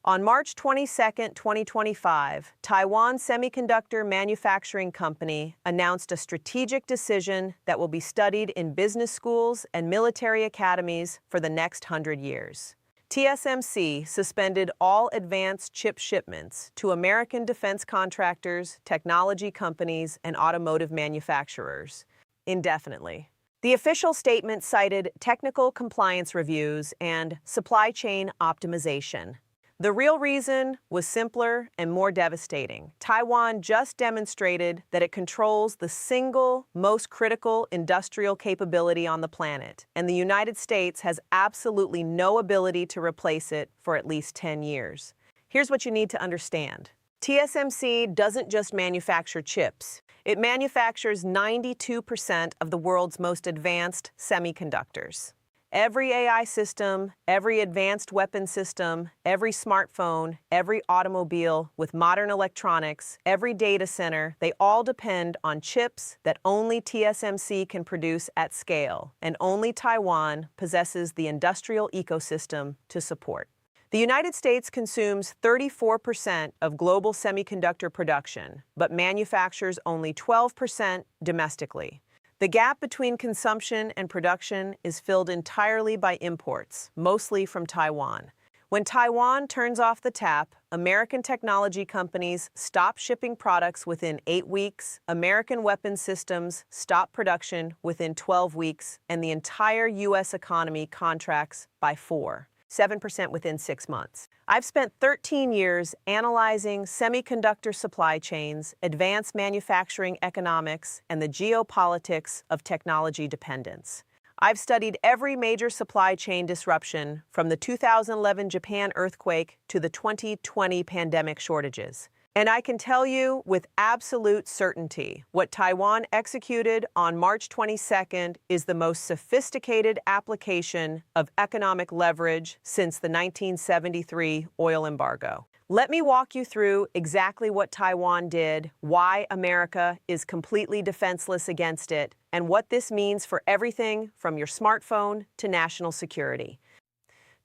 On March 22, 2025, Taiwan Semiconductor Manufacturing Company announced a strategic decision that will be studied in business schools and military academies for the next 100 years. TSMC suspended all advanced chip shipments to American defense contractors, technology companies, and automotive manufacturers indefinitely. The official statement cited technical compliance reviews and supply chain optimization. The real reason was simpler and more devastating. Taiwan just demonstrated that it controls the single most critical industrial capability on the planet, and the United States has absolutely no ability to replace it for at least 10 years. Here's what you need to understand. TSMC doesn't just manufacture chips. It manufactures 92% of the world's most advanced semiconductors. Every AI system, every advanced weapon system, every smartphone, every automobile with modern electronics, every data center, they all depend on chips that only TSMC can produce at scale, and only Taiwan possesses the industrial ecosystem to support. The United States consumes 34% of global semiconductor production, but manufactures only 12% domestically. The gap between consumption and production is filled entirely by imports, mostly from Taiwan. When Taiwan turns off the tap, American technology companies stop shipping products within 8 weeks, American weapons systems stop production within 12 weeks, and the entire U.S. economy contracts by 7% within 6 months. I've spent 13 years analyzing semiconductor supply chains, advanced manufacturing economics, and the geopolitics of technology dependence. I've studied every major supply chain disruption from the 2011 Japan earthquake to the 2020 pandemic shortages. And I can tell you with absolute certainty, what Taiwan executed on March 22nd is the most sophisticated application of economic leverage since the 1973 oil embargo. Let me walk you through exactly what Taiwan did, why America is completely defenseless against it, and what this means for everything from your smartphone to national security.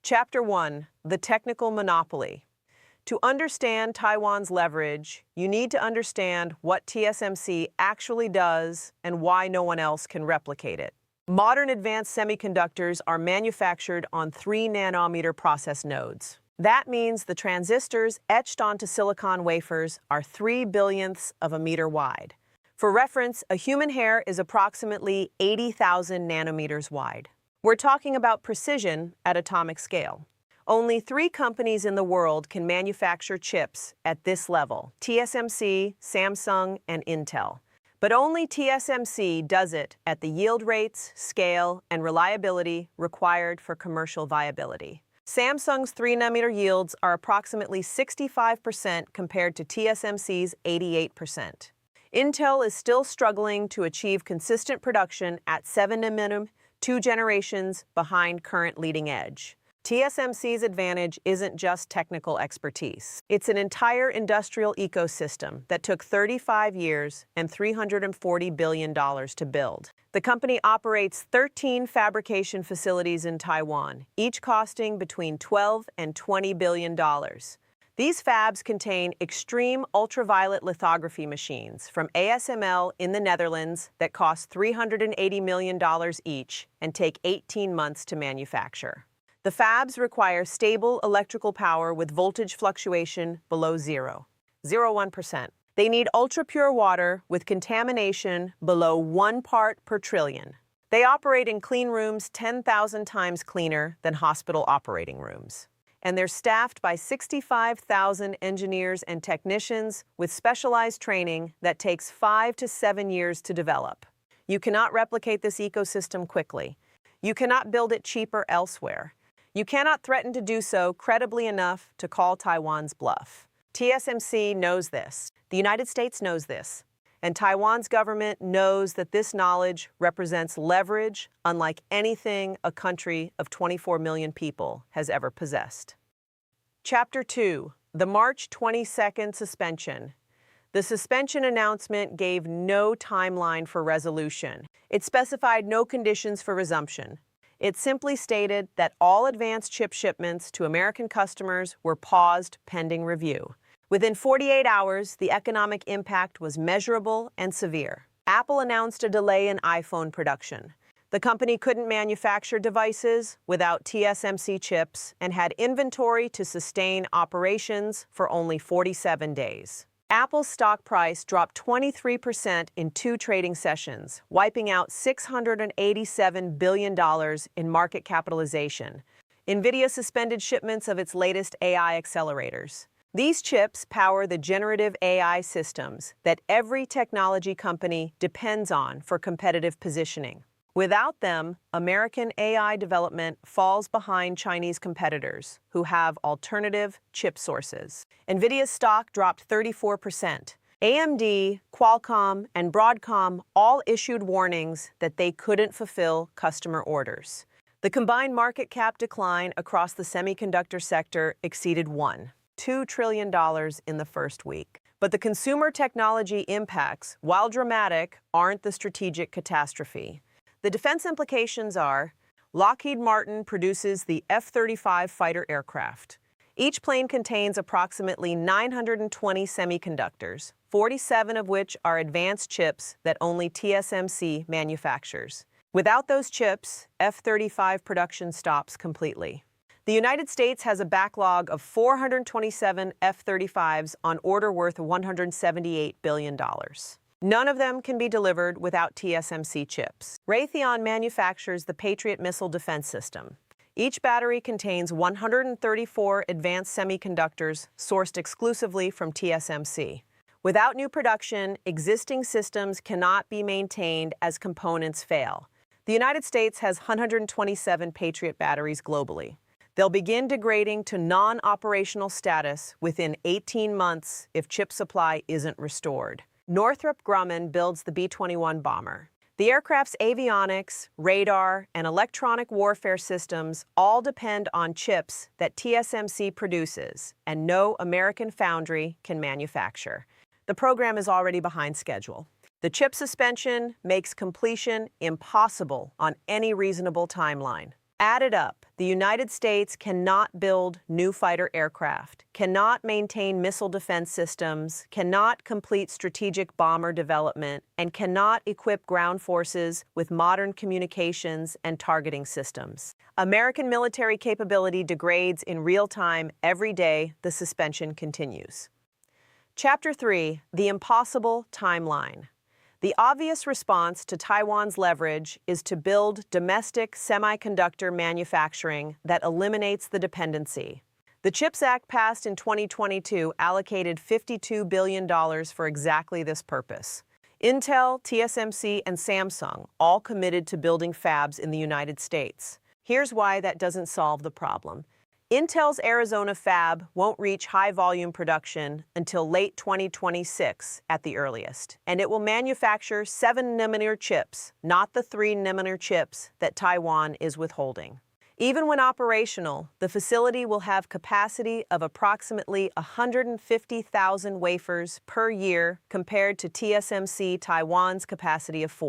Chapter 1: The Technical Monopoly. To understand Taiwan's leverage, you need to understand what TSMC actually does and why no one else can replicate it. Modern advanced semiconductors are manufactured on 3-nanometer process nodes. That means the transistors etched onto silicon wafers are 3/billionths of a meter wide. For reference, a human hair is approximately 80,000 nanometers wide. We're talking about precision at atomic scale. Only 3 companies in the world can manufacture chips at this level: TSMC, Samsung, and Intel. But only TSMC does it at the yield rates, scale, and reliability required for commercial viability. Samsung's 3-nanometer yields are approximately 65% compared to TSMC's 88%. Intel is still struggling to achieve consistent production at 7-nanometer, 2 generations behind current leading edge. TSMC's advantage isn't just technical expertise. It's an entire industrial ecosystem that took 35 years and $340 billion to build. The company operates 13 fabrication facilities in Taiwan, each costing between $12 and $20 billion. These fabs contain extreme ultraviolet lithography machines from ASML in the Netherlands that cost $380 million each and take 18 months to manufacture. The fabs require stable electrical power with voltage fluctuation below 0.01%. They need ultra-pure water with contamination below 1 part per trillion. They operate in clean rooms 10,000 times cleaner than hospital operating rooms. And they're staffed by 65,000 engineers and technicians with specialized training that takes 5 to 7 years to develop. You cannot replicate this ecosystem quickly. You cannot build it cheaper elsewhere. You cannot threaten to do so credibly enough to call Taiwan's bluff. TSMC knows this. The United States knows this. And Taiwan's government knows that this knowledge represents leverage unlike anything a country of 24 million people has ever possessed. Chapter 2: The March 22nd Suspension. The suspension announcement gave no timeline for resolution. It specified no conditions for resumption. It simply stated that all advanced chip shipments to American customers were paused pending review. Within 48 hours, the economic impact was measurable and severe. Apple announced a delay in iPhone production. The company couldn't manufacture devices without TSMC chips and had inventory to sustain operations for only 47 days. Apple's stock price dropped 23% in 2 trading sessions, wiping out $687 billion in market capitalization. NVIDIA suspended shipments of its latest AI accelerators. These chips power the generative AI systems that every technology company depends on for competitive positioning. Without them, American AI development falls behind Chinese competitors who have alternative chip sources. NVIDIA's stock dropped 34%. AMD, Qualcomm, and Broadcom all issued warnings that they couldn't fulfill customer orders. The combined market cap decline across the semiconductor sector exceeded $2 trillion in the first week. But the consumer technology impacts, while dramatic, aren't the strategic catastrophe. The defense implications are: Lockheed Martin produces the F-35 fighter aircraft. Each plane contains approximately 920 semiconductors, 47 of which are advanced chips that only TSMC manufactures. Without those chips, F-35 production stops completely. The United States has a backlog of 427 F-35s on order worth $178 billion. None of them can be delivered without TSMC chips. Raytheon manufactures the Patriot missile defense system. Each battery contains 134 advanced semiconductors sourced exclusively from TSMC. Without new production, existing systems cannot be maintained as components fail. The United States has 127 Patriot batteries globally. They'll begin degrading to non-operational status within 18 months if chip supply isn't restored. Northrop Grumman builds the B-21 bomber. The aircraft's avionics, radar, and electronic warfare systems all depend on chips that TSMC produces, and no American foundry can manufacture. The program is already behind schedule. The chip suspension makes completion impossible on any reasonable timeline. Added up, the United States cannot build new fighter aircraft, cannot maintain missile defense systems, cannot complete strategic bomber development, and cannot equip ground forces with modern communications and targeting systems. American military capability degrades in real time every day the suspension continues. Chapter 3: The Impossible Timeline. The obvious response to Taiwan's leverage is to build domestic semiconductor manufacturing that eliminates the dependency. The CHIPS Act passed in 2022 allocated $52 billion for exactly this purpose. Intel, TSMC, and Samsung all committed to building fabs in the United States. Here's why that doesn't solve the problem. Intel's Arizona fab won't reach high-volume production until late 2026 at the earliest, and it will manufacture 7-nanometer chips, not the 3-nanometer chips that Taiwan is withholding. Even when operational, the facility will have capacity of approximately 150,000 wafers per year compared to TSMC Taiwan's capacity of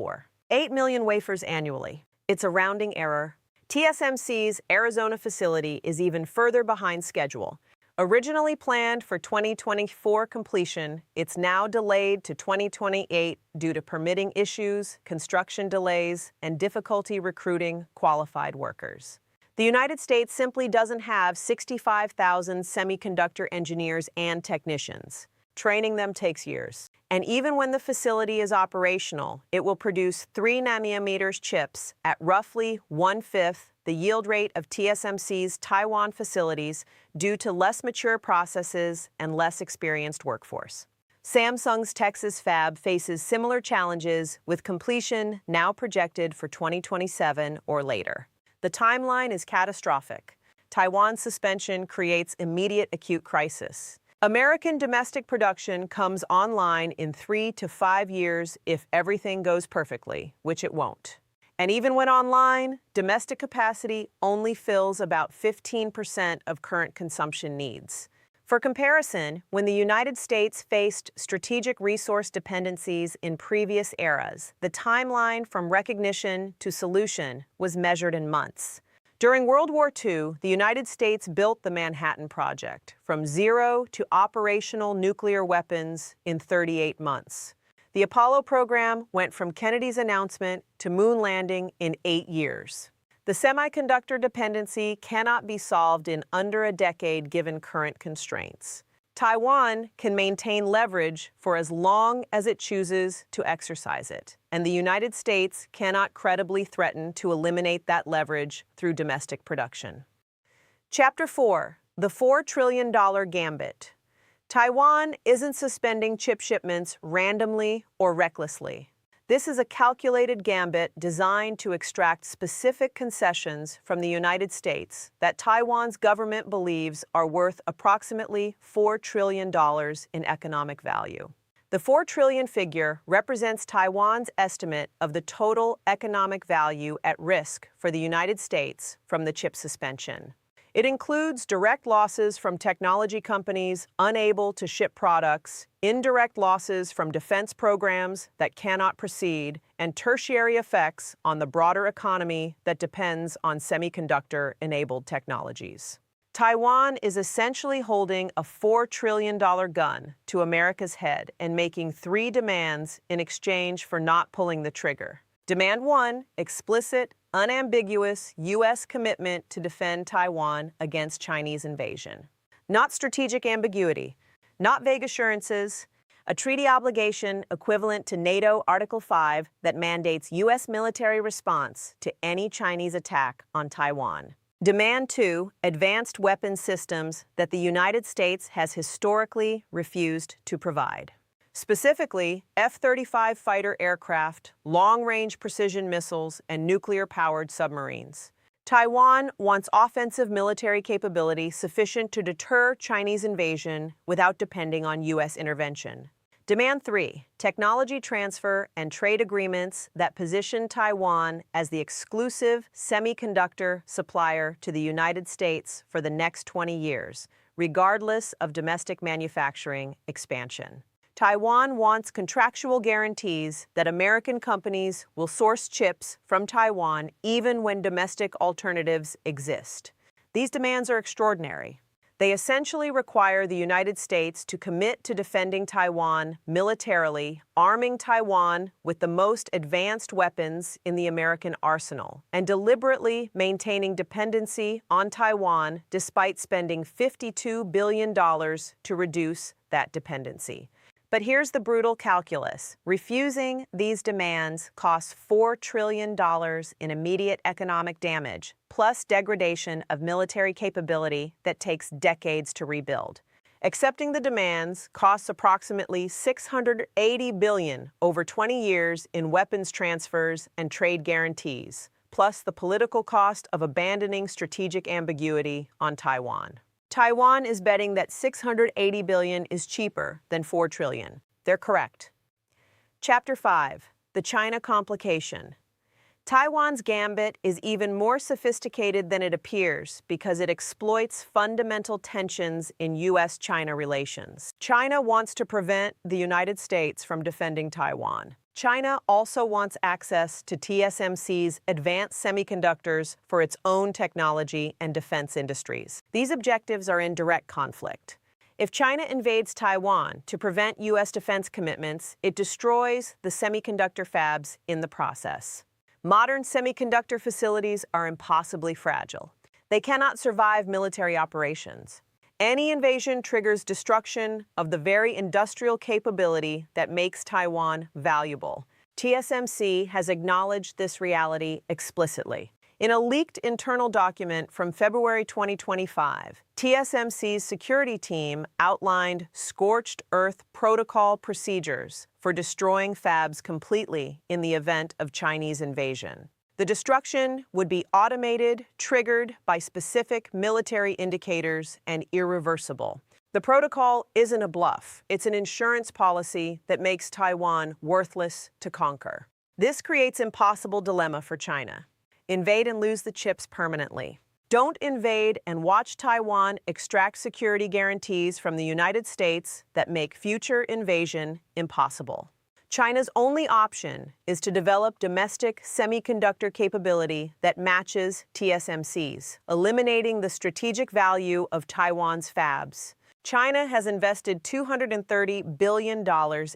8 million wafers annually. It's a rounding error. TSMC's Arizona facility is even further behind schedule. Originally planned for 2024 completion, it's now delayed to 2028 due to permitting issues, construction delays, and difficulty recruiting qualified workers. The United States simply doesn't have 65,000 semiconductor engineers and technicians. Training them takes years. And even when the facility is operational, it will produce 3-nanometer chips at roughly 1/5 the yield rate of TSMC's Taiwan facilities due to less mature processes and less experienced workforce. Samsung's Texas fab faces similar challenges, with completion now projected for 2027 or later. The timeline is catastrophic. Taiwan's suspension creates immediate acute crisis. American domestic production comes online in 3 to 5 years if everything goes perfectly, which it won't. And even when online, domestic capacity only fills about 15% of current consumption needs. For comparison, when the United States faced strategic resource dependencies in previous eras, the timeline from recognition to solution was measured in months. During World War II, the United States built the Manhattan Project from zero to operational nuclear weapons in 38 months. The Apollo program went from Kennedy's announcement to moon landing in 8 years. The semiconductor dependency cannot be solved in under a decade given current constraints. Taiwan can maintain leverage for as long as it chooses to exercise it, and the United States cannot credibly threaten to eliminate that leverage through domestic production. Chapter 4. The $4 trillion Gambit. Taiwan isn't suspending chip shipments randomly or recklessly. This is a calculated gambit designed to extract specific concessions from the United States that Taiwan's government believes are worth approximately $4 trillion in economic value. The $4 trillion figure represents Taiwan's estimate of the total economic value at risk for the United States from the chip suspension. It includes direct losses from technology companies unable to ship products, indirect losses from defense programs that cannot proceed, and tertiary effects on the broader economy that depends on semiconductor-enabled technologies. Taiwan is essentially holding a $4 trillion gun to America's head and making 3 demands in exchange for not pulling the trigger. Demand 1, explicit, unambiguous U.S. commitment to defend Taiwan against Chinese invasion. Not strategic ambiguity, not vague assurances, a treaty obligation equivalent to NATO Article 5 that mandates U.S. military response to any Chinese attack on Taiwan. Demand 2, advanced weapons systems that the United States has historically refused to provide. Specifically, F-35 fighter aircraft, long-range precision missiles, and nuclear-powered submarines. Taiwan wants offensive military capability sufficient to deter Chinese invasion without depending on U.S. intervention. Demand 3, technology transfer and trade agreements that position Taiwan as the exclusive semiconductor supplier to the United States for the next 20 years, regardless of domestic manufacturing expansion. Taiwan wants contractual guarantees that American companies will source chips from Taiwan even when domestic alternatives exist. These demands are extraordinary. They essentially require the United States to commit to defending Taiwan militarily, arming Taiwan with the most advanced weapons in the American arsenal, and deliberately maintaining dependency on Taiwan despite spending $52 billion to reduce that dependency. But here's the brutal calculus. Refusing these demands costs $4 trillion in immediate economic damage, plus degradation of military capability that takes decades to rebuild. Accepting the demands costs approximately $680 billion over 20 years in weapons transfers and trade guarantees, plus the political cost of abandoning strategic ambiguity on Taiwan. Taiwan is betting that $680 billion is cheaper than $4 trillion. They're correct. Chapter 5. The China Complication. Taiwan's gambit is even more sophisticated than it appears because it exploits fundamental tensions in U.S.-China relations. China wants to prevent the United States from defending Taiwan. China also wants access to TSMC's advanced semiconductors for its own technology and defense industries. These objectives are in direct conflict. If China invades Taiwan to prevent U.S. defense commitments, it destroys the semiconductor fabs in the process. Modern semiconductor facilities are impossibly fragile. They cannot survive military operations. Any invasion triggers destruction of the very industrial capability that makes Taiwan valuable. TSMC has acknowledged this reality explicitly. In a leaked internal document from February 2025, TSMC's security team outlined scorched earth protocol procedures for destroying fabs completely in the event of Chinese invasion. The destruction would be automated, triggered by specific military indicators, and irreversible. The protocol isn't a bluff. It's an insurance policy that makes Taiwan worthless to conquer. This creates an impossible dilemma for China. Invade and lose the chips permanently, Don't invade and watch Taiwan extract security guarantees from the United States that make future invasion impossible. China's only option is to develop domestic semiconductor capability that matches TSMC's, eliminating the strategic value of Taiwan's fabs. China has invested $230 billion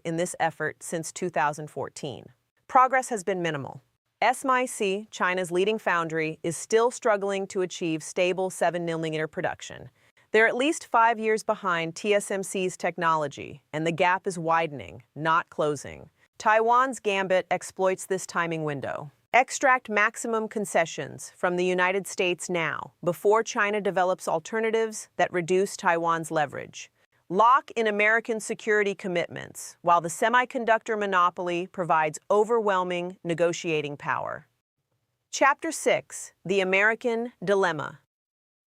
in this effort since 2014. Progress has been minimal. SMIC, China's leading foundry, is still struggling to achieve stable 7nm production. They're at least 5 years behind TSMC's technology, and the gap is widening, not closing. Taiwan's Gambit exploits this timing window. Extract maximum concessions from the United States now, before China develops alternatives that reduce Taiwan's leverage. Lock in American security commitments, while the semiconductor monopoly provides overwhelming negotiating power. Chapter 6: The American Dilemma.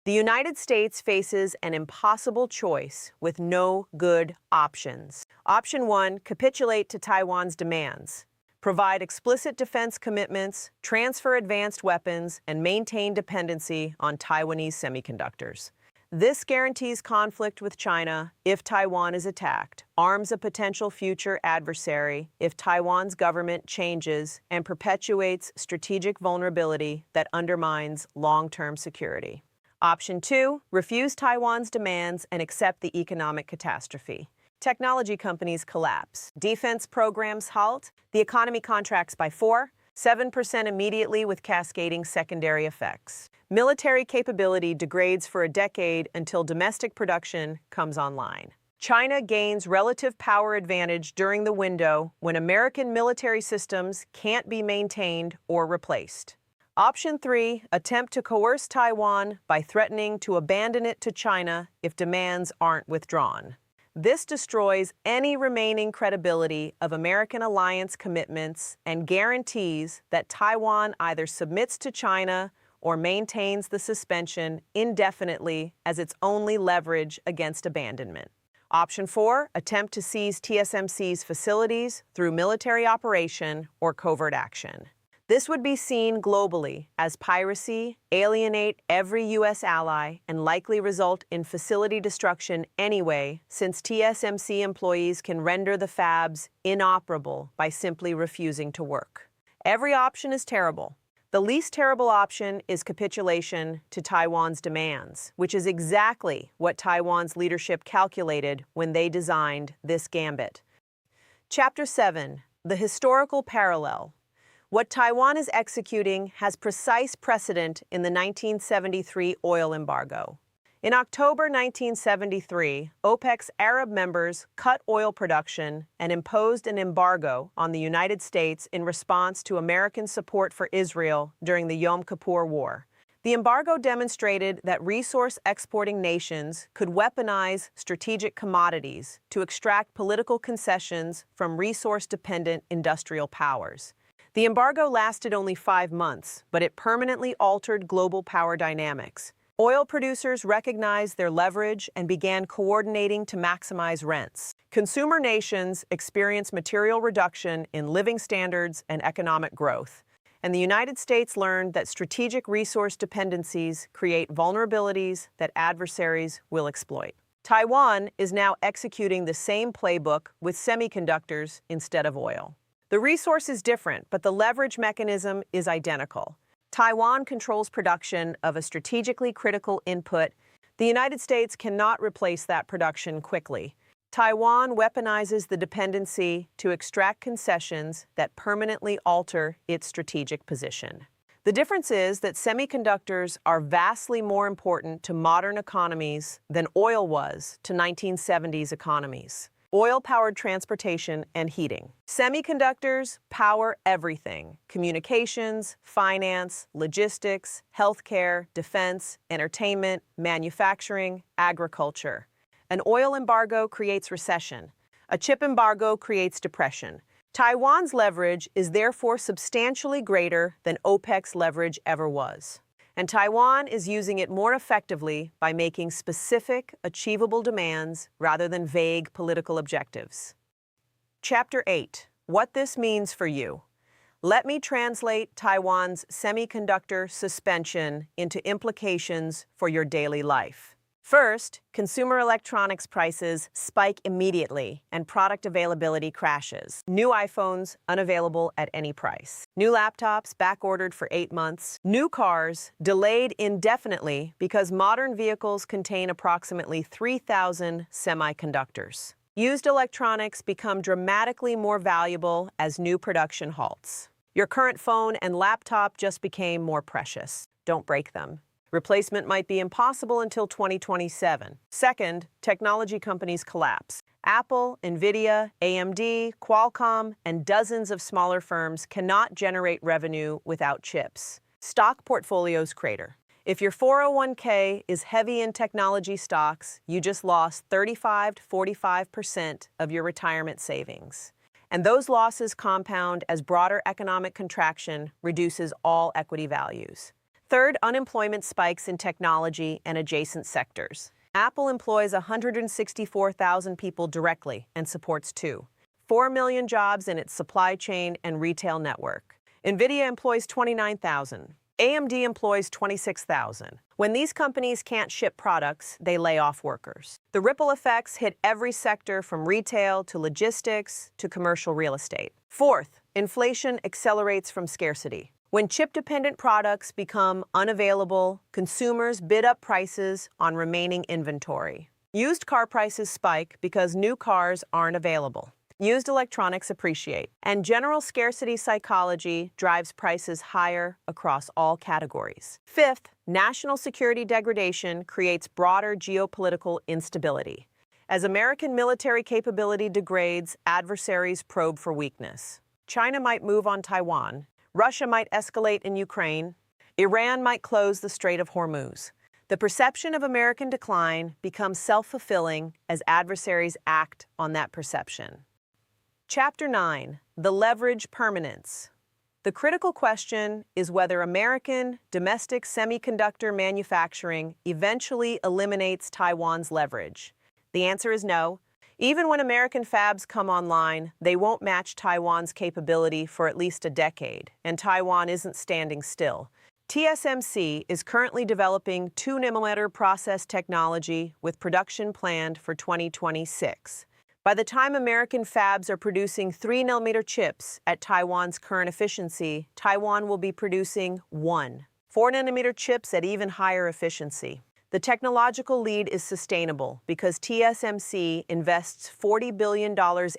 The United States faces an impossible choice with no good options. Option 1: capitulate to Taiwan's demands. Provide explicit defense commitments, transfer advanced weapons, and maintain dependency on Taiwanese semiconductors. This guarantees conflict with China if Taiwan is attacked, arms a potential future adversary if Taiwan's government changes, and perpetuates strategic vulnerability that undermines long-term security. Option 2: refuse Taiwan's demands and accept the economic catastrophe. Technology companies collapse, defense programs halt, the economy contracts by 7% immediately with cascading secondary effects. Military capability degrades for a decade until domestic production comes online. China gains relative power advantage during the window when American military systems can't be maintained or replaced. Option 3: attempt to coerce Taiwan by threatening to abandon it to China if demands aren't withdrawn. This destroys any remaining credibility of American alliance commitments and guarantees that Taiwan either submits to China or maintains the suspension indefinitely as its only leverage against abandonment. Option 4: attempt to seize TSMC's facilities through military operation or covert action. This would be seen globally as piracy, alienate every U.S. ally, and likely result in facility destruction anyway, since TSMC employees can render the fabs inoperable by simply refusing to work. Every option is terrible. The least terrible option is capitulation to Taiwan's demands, which is exactly what Taiwan's leadership calculated when they designed this gambit. Chapter 7: The Historical Parallel. What Taiwan is executing has precise precedent in the 1973 oil embargo. In October 1973, OPEC's Arab members cut oil production and imposed an embargo on the United States in response to American support for Israel during the Yom Kippur War. The embargo demonstrated that resource-exporting nations could weaponize strategic commodities to extract political concessions from resource-dependent industrial powers. The embargo lasted only 5 months, but it permanently altered global power dynamics. Oil producers recognized their leverage and began coordinating to maximize rents. Consumer nations experienced material reduction in living standards and economic growth. And the United States learned that strategic resource dependencies create vulnerabilities that adversaries will exploit. Taiwan is now executing the same playbook with semiconductors instead of oil. The resource is different, but the leverage mechanism is identical. Taiwan controls production of a strategically critical input. The United States cannot replace that production quickly. Taiwan weaponizes the dependency to extract concessions that permanently alter its strategic position. The difference is that semiconductors are vastly more important to modern economies than oil was to 1970s economies. Oil-powered transportation and heating. Semiconductors power everything: communications, finance, logistics, healthcare, defense, entertainment, manufacturing, agriculture. An oil embargo creates recession. A chip embargo creates depression. Taiwan's leverage is therefore substantially greater than OPEC's leverage ever was. And Taiwan is using it more effectively by making specific, achievable demands rather than vague political objectives. Chapter 8: What this means for you. Let me translate Taiwan's semiconductor suspension into implications for your daily life. First, consumer electronics prices spike immediately and product availability crashes. New iPhones unavailable at any price. New laptops back-ordered for 8 months. New cars delayed indefinitely because modern vehicles contain approximately 3,000 semiconductors. Used electronics become dramatically more valuable as new production halts. Your current phone and laptop just became more precious. Don't break them. Replacement might be impossible until 2027. Second, technology companies collapse. Apple, Nvidia, AMD, Qualcomm, and dozens of smaller firms cannot generate revenue without chips. Stock portfolios crater. If your 401k is heavy in technology stocks, you just lost 35 to 45% of your retirement savings. And those losses compound as broader economic contraction reduces all equity values. Third, unemployment spikes in technology and adjacent sectors. Apple employs 164,000 people directly and supports 4 million jobs in its supply chain and retail network. Nvidia employs 29,000. AMD employs 26,000. When these companies can't ship products, they lay off workers. The ripple effects hit every sector from retail to logistics to commercial real estate. Fourth, inflation accelerates from scarcity. When chip-dependent products become unavailable, consumers bid up prices on remaining inventory. Used car prices spike because new cars aren't available. Used electronics appreciate, and general scarcity psychology drives prices higher across all categories. Fifth, national security degradation creates broader geopolitical instability. As American military capability degrades, adversaries probe for weakness. China might move on Taiwan. Russia might escalate in Ukraine. Iran might close the Strait of Hormuz. The perception of American decline becomes self-fulfilling as adversaries act on that perception. Chapter 9. The Leverage Permanence. The critical question is whether American domestic semiconductor manufacturing eventually eliminates Taiwan's leverage. The answer is no. Even when American fabs come online, they won't match Taiwan's capability for at least a decade, and Taiwan isn't standing still. TSMC is currently developing 2-nanometer process technology with production planned for 2026. By the time American fabs are producing 3-nanometer chips at Taiwan's current efficiency, Taiwan will be producing 4-nanometer chips at even higher efficiency. The technological lead is sustainable because TSMC invests $40 billion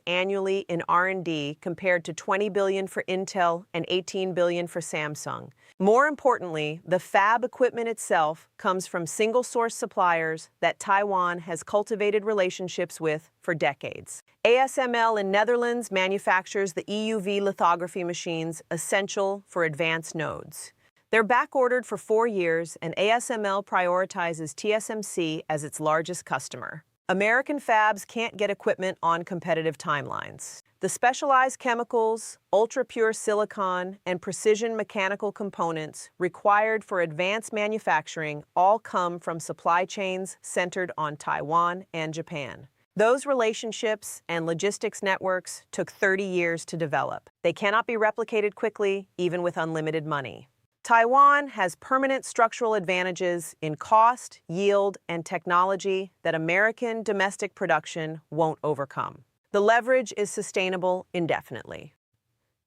annually in R&D compared to $20 billion for Intel and $18 billion for Samsung. More importantly, the fab equipment itself comes from single-source suppliers that Taiwan has cultivated relationships with for decades. ASML in Netherlands manufactures the EUV lithography machines essential for advanced nodes. They're back-ordered for 4 years, and ASML prioritizes TSMC as its largest customer. American fabs can't get equipment on competitive timelines. The specialized chemicals, ultra-pure silicon, and precision mechanical components required for advanced manufacturing all come from supply chains centered on Taiwan and Japan. Those relationships and logistics networks took 30 years to develop. They cannot be replicated quickly, even with unlimited money. Taiwan has permanent structural advantages in cost, yield, and technology that American domestic production won't overcome. The leverage is sustainable indefinitely.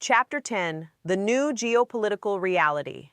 Chapter 10. The New Geopolitical Reality.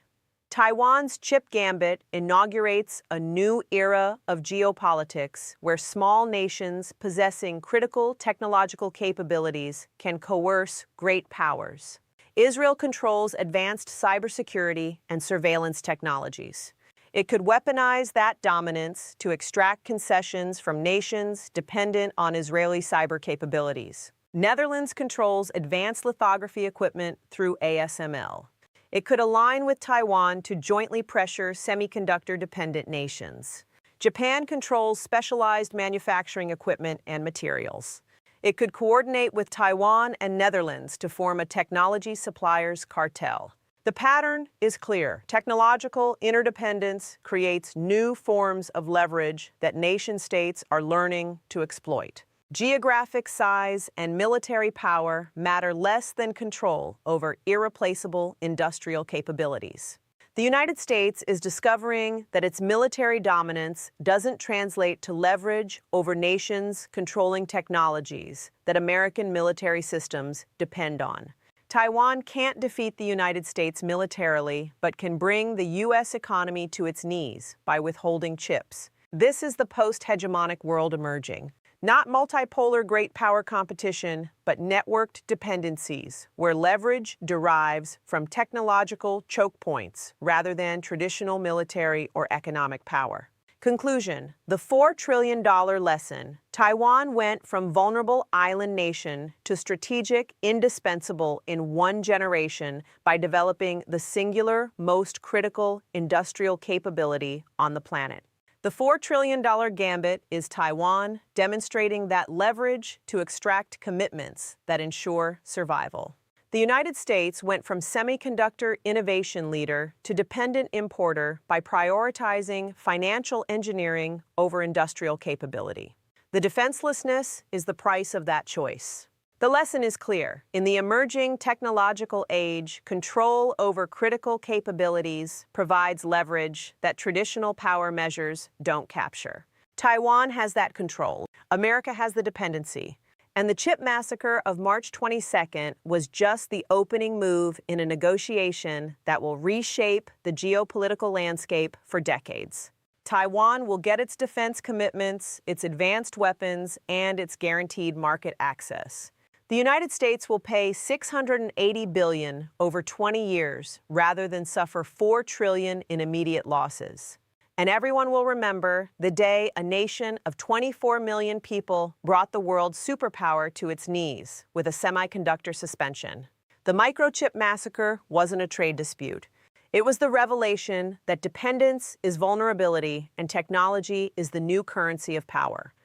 Taiwan's chip Gambit inaugurates a new era of geopolitics where small nations possessing critical technological capabilities can coerce great powers. Israel controls advanced cybersecurity and surveillance technologies. It could weaponize that dominance to extract concessions from nations dependent on Israeli cyber capabilities. Netherlands controls advanced lithography equipment through ASML. It could align with Taiwan to jointly pressure semiconductor-dependent nations. Japan controls specialized manufacturing equipment and materials. It could coordinate with Taiwan and Netherlands to form a technology suppliers cartel. The pattern is clear. Technological interdependence creates new forms of leverage that nation-states are learning to exploit. Geographic size and military power matter less than control over irreplaceable industrial capabilities. The United States is discovering that its military dominance doesn't translate to leverage over nations controlling technologies that American military systems depend on. Taiwan can't defeat the United States militarily, but can bring the U.S. economy to its knees by withholding chips. This is the post-hegemonic world emerging. Not multipolar great power competition, but networked dependencies, where leverage derives from technological choke points rather than traditional military or economic power. Conclusion: the $4 trillion lesson. Taiwan went from vulnerable island nation to strategic, indispensable in one generation by developing the singular, most critical industrial capability on the planet. The $4 trillion Gambit is Taiwan demonstrating that leverage to extract commitments that ensure survival. The United States went from semiconductor innovation leader to dependent importer by prioritizing financial engineering over industrial capability. The defenselessness is the price of that choice. The lesson is clear. In the emerging technological age, control over critical capabilities provides leverage that traditional power measures don't capture. Taiwan has that control. America has the dependency. And the chip massacre of March 22nd was just the opening move in a negotiation that will reshape the geopolitical landscape for decades. Taiwan will get its defense commitments, its advanced weapons, and its guaranteed market access. The United States will pay $680 billion over 20 years rather than suffer $4 trillion in immediate losses. And everyone will remember the day a nation of 24 million people brought the world's superpower to its knees with a semiconductor suspension. The Microchip Massacre wasn't a trade dispute. It was the revelation that dependence is vulnerability and technology is the new currency of power.